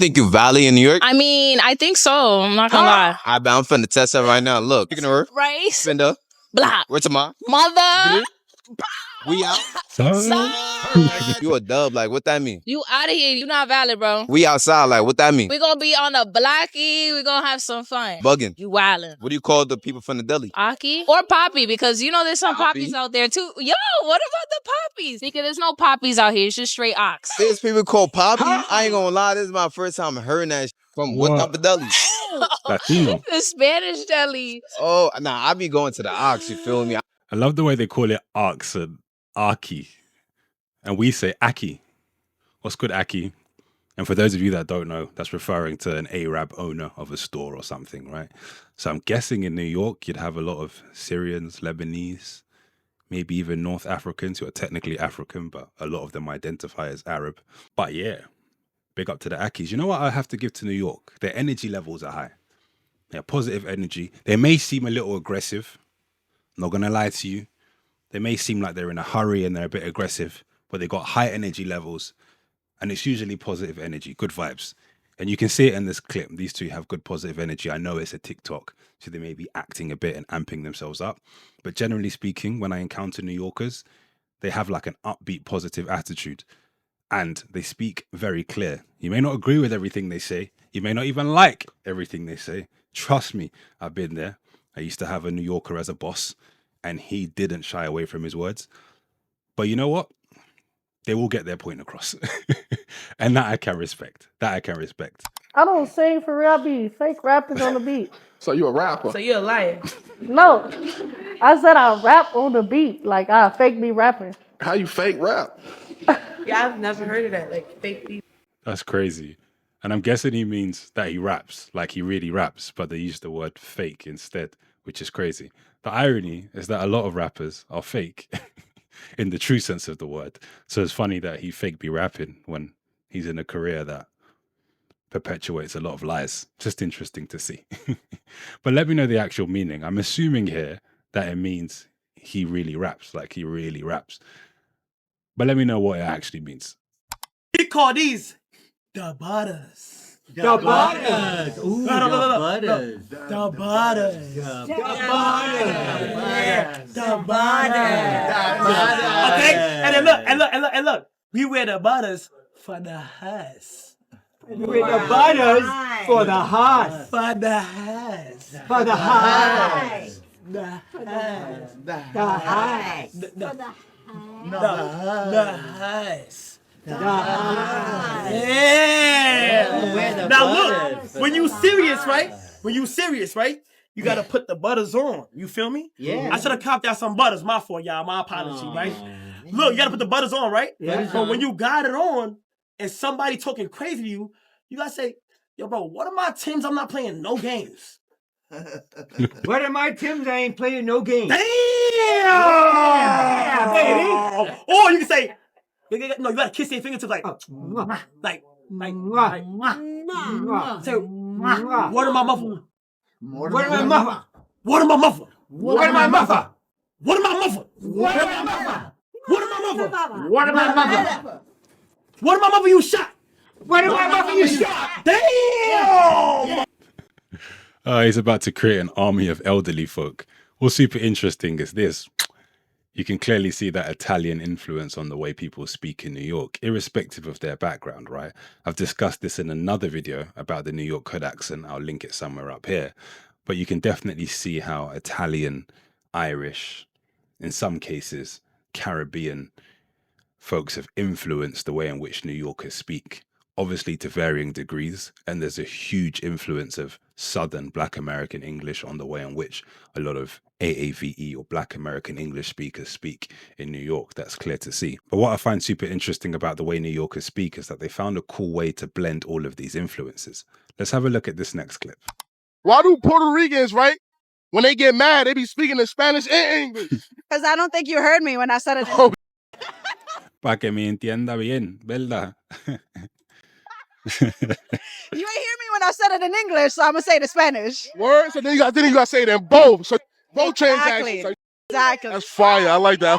think you valley in New York? I mean, I think so. I'm not gonna lie. I'm finna test that right now. Look. Chicken or Rice. Fender. Blah. Where's tomorrow? Mother. We out. Son. You a dub, like what that mean? You out of here. You not valid, bro. We outside, like what that mean? We gonna be on a blackie. We gonna have some fun. Bugging. You wildin'. What do you call the people from the deli? Aki or Poppy, because you know there's some poppies out there too. Yo, what about the poppies? Because there's no poppies out here. It's just straight ox. There's people called Poppy. I ain't gonna lie, this is my first time hearing that from what type of deli? Latino. The Spanish deli. Oh, nah, I be going to the ox, you feel me? I love the way they call it ox and aki. And we say aki. What's good, aki? And for those of you that don't know, that's referring to an Arab owner of a store or something, right? So I'm guessing in New York, you'd have a lot of Syrians, Lebanese, maybe even North Africans who are technically African, but a lot of them identify as Arab. But yeah, big up to the Akis. You know what I have to give to New York? Their energy levels are high. They have positive energy. They may seem a little aggressive. I'm not going to lie to you. They may seem like they're in a hurry and they're a bit aggressive, but they've got high energy levels. And it's usually positive energy, good vibes. And you can see it in this clip. These two have good positive energy. I know it's a TikTok, so they may be acting a bit and amping themselves up. But generally speaking, when I encounter New Yorkers, they have like an upbeat, positive attitude. And they speak very clear. You may not agree with everything they say. You may not even like everything they say. Trust me, I've been there. I used to have a New Yorker as a boss, and he didn't shy away from his words. But you know what? They will get their point across. And that I can respect. That I can respect. I don't sing for real. I be fake rappers on the beat. So you a rapper? So you're a liar. No. I said I rap on the beat. Like I fake be rapping. How you fake rap? Yeah, I've never heard of that. Like fake beat. That's crazy. And I'm guessing he means that he raps, like he really raps, but they use the word fake instead, which is crazy. The irony is that a lot of rappers are fake in the true sense of the word. So it's funny that he fake be rapping when he's in a career that perpetuates a lot of lies. Just interesting to see. But let me know the actual meaning. I'm assuming here that it means he really raps, like he really raps. But let me know what it actually means. We call these the Buttas. The Buttas. Ooh, the Buttas. The Buttas. The Buttas. The Buttas. Okay? And look. We wear the Buttas for the house. We wear the Buttas for the house. For the house. For the house. The house. The house. The house. Yeah. Now look, when you serious, right? You gotta put the butters on. You feel me? Yeah. I should have copped out some butters. My fault, y'all. My apology, right? Look, you gotta put the butters on, right? Yeah. But when you got it on and somebody talking crazy to you, you gotta say, yo, bro, what are my Tims? I'm not playing no games. What are my Tims? I ain't playing no games. Damn! Yeah, baby. Or you can say, no, you gotta kiss their fingertips like, say, what am I muffled? What am I muffled? What am I muffled? What am I muffled? What am I muffled? What am I muffled? What am I muffled? What am I muffled? What am I muffled? You shot? What am I muffled? You shot? Damn! He's about to create an army of elderly folk. What's super interesting is this. You can clearly see that Italian influence on the way people speak in New York, irrespective of their background, right? I've discussed this in another video about the New York hood accent. I'll link it somewhere up here. But you can definitely see how Italian, Irish, in some cases, Caribbean folks have influenced the way in which New Yorkers speak, obviously to varying degrees. And there's a huge influence of Southern Black American English on the way in which a lot of AAVE or Black American English speakers speak in New York. That's clear to see. But what I find super interesting about the way New Yorkers speak is that they found a cool way to blend all of these influences. Let's have a look at this next clip. Why do Puerto Ricans, right, when they get mad, they be speaking in Spanish and English? Because I don't think you heard me when I said it. Oh. Pa que me entienda bien, ¿verdad? You ain't hear me when I said it in English, so I'm going to say it in Spanish. Word? So then you got to say it in both. So both Exactly. transactions. Exactly. That's fire. I like that.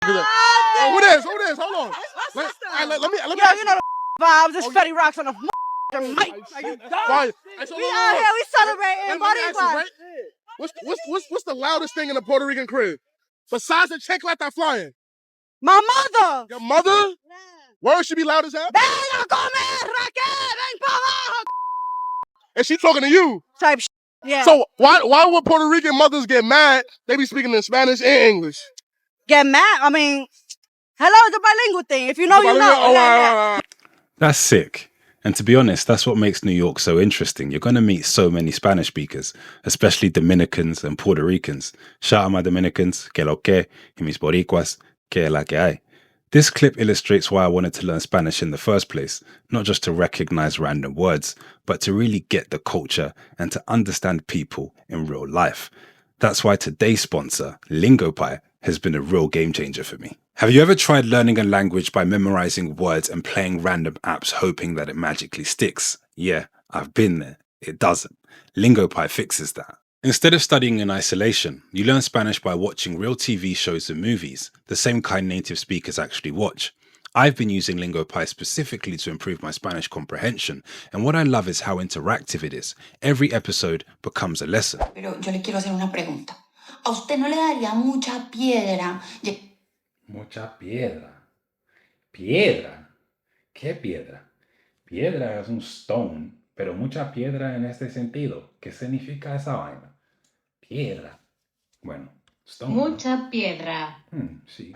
Oh, who this? Hold on. That's my sister. Let me. Yo, you know the vibes. It's Fetty Rocks on the mic. Fire. Hey, so We look, out look, here, we celebrating let me ask you, Boricua. right? What's the loudest thing in a Puerto Rican crib? Besides the chancleta flying? My mother. Your mother? Words should be loud as hell? Ven a comer, Raquel, ven pa' abajo. And she talking to you. Type shit. Yeah. So why would Puerto Rican mothers get mad? They be speaking in Spanish and English. Get mad? I mean, hello, the bilingual thing. If you know, you know. Oh, Yeah. That's sick. And to be honest, that's what makes New York so interesting. You're going to meet so many Spanish speakers, especially Dominicans and Puerto Ricans. Shout out my Dominicans, que lo que, y mis boricuas, que la que hay. This clip illustrates why I wanted to learn Spanish in the first place, not just to recognize random words, but to really get the culture and to understand people in real life. That's why today's sponsor, LingoPie, has been a real game changer for me. Have you ever tried learning a language by memorizing words and playing random apps hoping that it magically sticks? Yeah, I've been there. It doesn't. LingoPie fixes that. Instead of studying in isolation, you learn Spanish by watching real TV shows and movies, the same kind native speakers actually watch. I've been using LingoPie specifically to improve my Spanish comprehension, and what I love is how interactive it is. Every episode becomes a lesson. Pero yo le quiero hacer una pregunta. ¿A usted no le daría mucha piedra? Mucha piedra. ¿Piedra? ¿Qué piedra? Piedra es un stone, pero mucha piedra en este sentido. ¿Qué significa esa vaina? Piedra. Bueno, stone. Mucha piedra. Sí.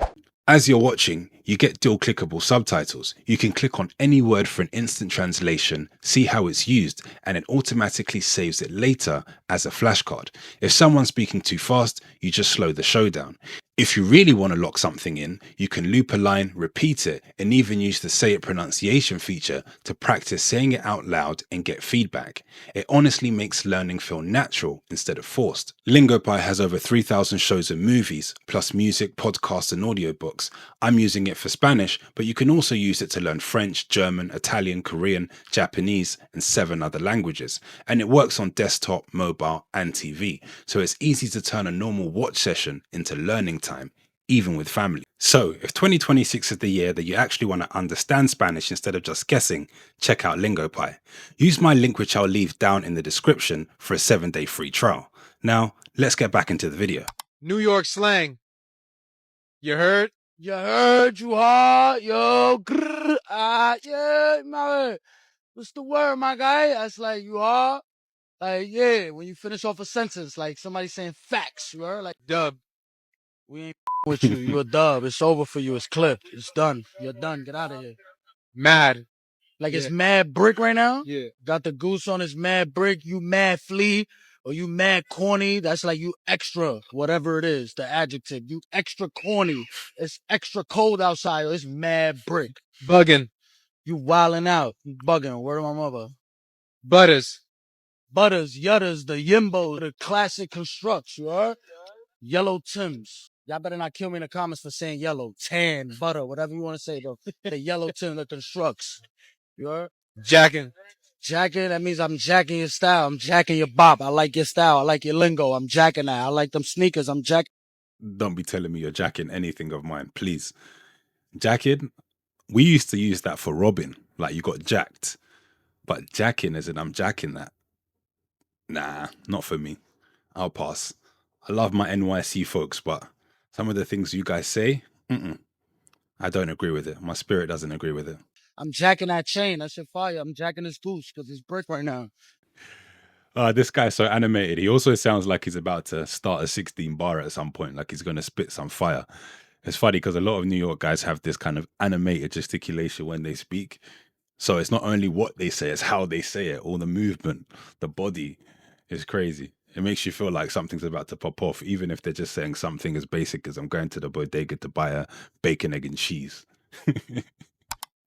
As you're watching, you get dual clickable subtitles. You can click on any word for an instant translation, see how it's used, and it automatically saves it later as a flashcard. If someone's speaking too fast, you just slow the show down. If you really want to lock something in, you can loop a line, repeat it, and even use the say it pronunciation feature to practice saying it out loud and get feedback. It honestly makes learning feel natural instead of forced. LingoPie has over 3,000 shows and movies, plus music, podcasts, and audiobooks. I'm using it for Spanish, but you can also use it to learn French, German, Italian, Korean, Japanese, and 7 other languages. And it works on desktop, mobile, and TV, so it's easy to turn a normal watch session into learning time, even with family. So, if 2026 is the year that you actually want to understand Spanish instead of just guessing, check out LingoPie. Use my link, which I'll leave down in the description, for a 7-day free trial. Now, let's get back into the video. New York slang. You heard? You heard, you hard, yo, grrr, yeah, my, what's the word, my guy? That's like, you hard, like, yeah, when you finish off a sentence, like somebody saying facts, you heard, like, Dub. we ain't with you, you a dub, it's over for you, it's clipped, it's done, you're done, get out of here. Mad. Like, Yeah. it's mad brick right now? Yeah. Got the goose on his mad brick, you mad flea, or you mad corny, that's like you extra, whatever it is, the adjective, you extra corny, it's extra cold outside, it's mad brick. Bugging. You wildin' out, you bugging, word of my mother. Buttas. Butters, yutters, the yimbo, the classic constructs, you heard? Yellow Tims. Y'all better not kill me in the comments for saying yellow, tan, butter, whatever you want to say though. The yellow Tim, the constructs, you heard? Jackin. Jackin, that means I'm jacking your style. I'm jacking your bop. I like your style. I like your lingo. I'm jacking that. I like them sneakers. I'm jacking. Don't be telling me you're jacking anything of mine, please. Jacking, we used to use that for robbing, like you got jacked. But jacking as in I'm jacking that. Nah, not for me. I'll pass. I love my NYC folks, but some of the things you guys say, I don't agree with it. My spirit doesn't agree with it. I'm jacking that chain. That shit fire. I'm jacking this goose because it's brick right now. This guy's so animated. He also sounds like he's about to start a 16 bar at some point, like he's going to spit some fire. It's funny because a lot of New York guys have this kind of animated gesticulation when they speak. So it's not only what they say, it's how they say it. All the movement, the body is crazy. It makes you feel like something's about to pop off, even if they're just saying something as basic as I'm going to the bodega to buy a bacon, egg, and cheese.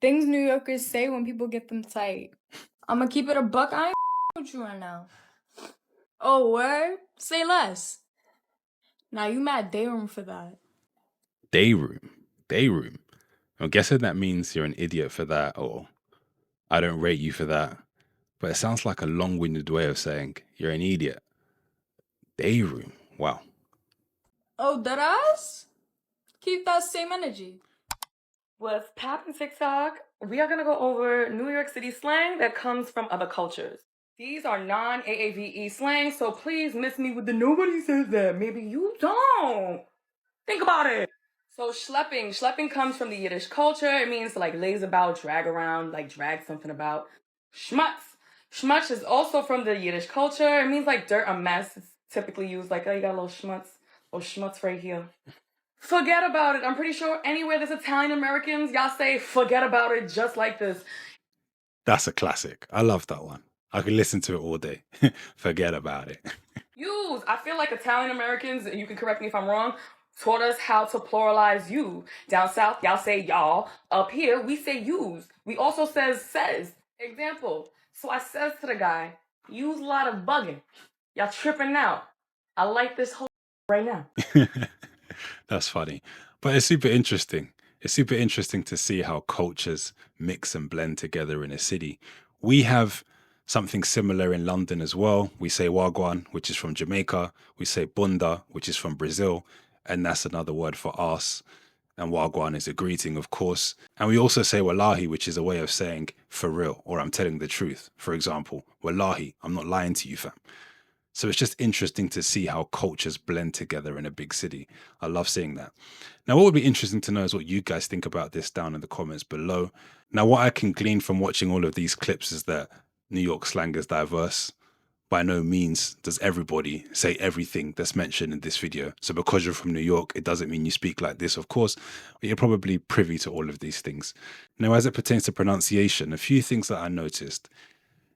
Things New Yorkers say when people get them tight. I'm gonna keep it a buck. I ain't with you right now. Oh, word? Say less. Now you mad day room for that. Day room. I'm guessing that means you're an idiot for that, or I don't rate you for that. But it sounds like a long-winded way of saying you're an idiot. Day room. Wow. Oh, that ass? Keep that same energy. What's poppin' TikTok? We are gonna go over New York City slang that comes from other cultures. These are non-AAVE slang, so please miss me with the nobody says that. Maybe you don't. Think about it. So schlepping. Schlepping comes from the Yiddish culture. It means to like laze about, drag around, like drag something about. Schmutz. Schmutz is also from the Yiddish culture. It means like dirt, a mess. It's typically used like, oh, you got a little schmutz. Oh, schmutz right here. Forget about it. I'm pretty sure anywhere there's Italian Americans, y'all say forget about it just like this. That's a classic. I love that one. I can listen to it all day. Forget about it. Use. I feel like Italian Americans, you can correct me if I'm wrong, taught us how to pluralize you. Down south, y'all say y'all. Up here, we say use. We also says. Example. So I says to the guy, use a lot of bugging. Y'all tripping out. I like this whole right now. That's funny. But it's super interesting. It's super interesting to see how cultures mix and blend together in a city. We have something similar in London as well. We say wagwan, which is from Jamaica. We say bunda, which is from Brazil. And that's another word for ass. And wagwan is a greeting, of course. And we also say wallahi, which is a way of saying for real, or I'm telling the truth. For example, wallahi, I'm not lying to you, fam. So it's just interesting to see how cultures blend together in a big city. I love seeing that. Now, what would be interesting to know is what you guys think about this down in the comments below. Now, what I can glean from watching all of these clips is that New York slang is diverse. By no means does everybody say everything that's mentioned in this video. So because you're from New York, it doesn't mean you speak like this, of course, but you're probably privy to all of these things. Now, as it pertains to pronunciation, a few things that I noticed.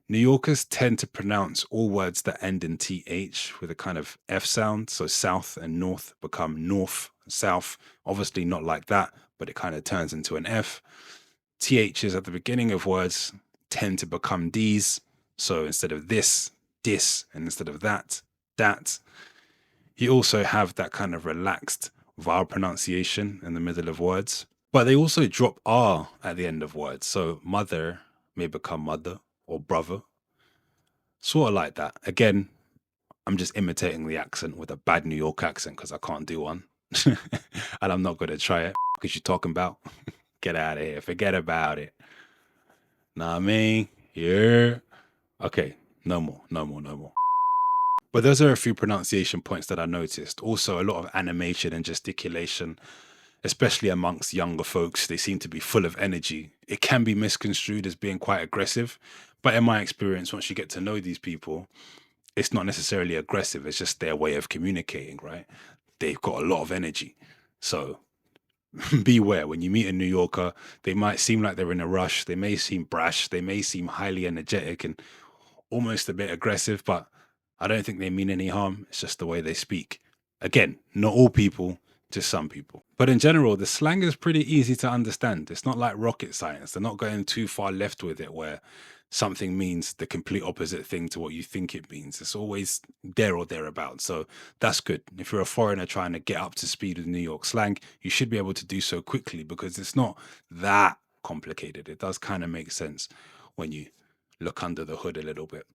New Yorkers tend to pronounce all words that end in TH with a kind of F sound. So south and north become north, south. Obviously not like that, but it kind of turns into an F. THs at the beginning of words tend to become Ds. So instead of this, dis, and instead of that, that. You also have that kind of relaxed vowel pronunciation in the middle of words. But they also drop R at the end of words. So mother may become mother or brother. Sort of like that. Again, I'm just imitating the accent with a bad New York accent because I can't do one. And I'm not going to try it because you're talking about. Get out of here. Forget about it. Nah, me. Yeah. Okay. No more. But those are a few pronunciation points that I noticed. Also, a lot of animation and gesticulation, especially amongst younger folks. They seem to be full of energy. It can be misconstrued as being quite aggressive. But in my experience, once you get to know these people, it's not necessarily aggressive. It's just their way of communicating, right? They've got a lot of energy. So beware. When you meet a New Yorker, they might seem like they're in a rush. They may seem brash. They may seem highly energetic and almost a bit aggressive, but I don't think they mean any harm. It's just the way they speak. Again, not all people, just some people. But in general, the slang is pretty easy to understand. It's not like rocket science. They're not going too far left with it where something means the complete opposite thing to what you think it means. It's always there or thereabouts. So that's good. If you're a foreigner trying to get up to speed with New York slang, you should be able to do so quickly because it's not that complicated. It does kind of make sense when you look under the hood a little bit.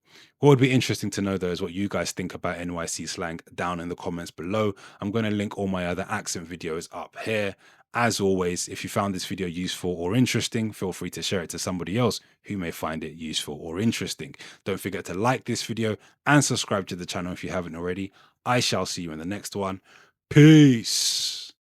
What would be interesting to know though is what you guys think about NYC slang down in the comments below. I'm going to link all my other accent videos up here. As always, if you found this video useful or interesting, feel free to share it to somebody else who may find it useful or interesting. Don't forget to like this video and subscribe to the channel if you haven't already. I shall see you in the next one. Peace.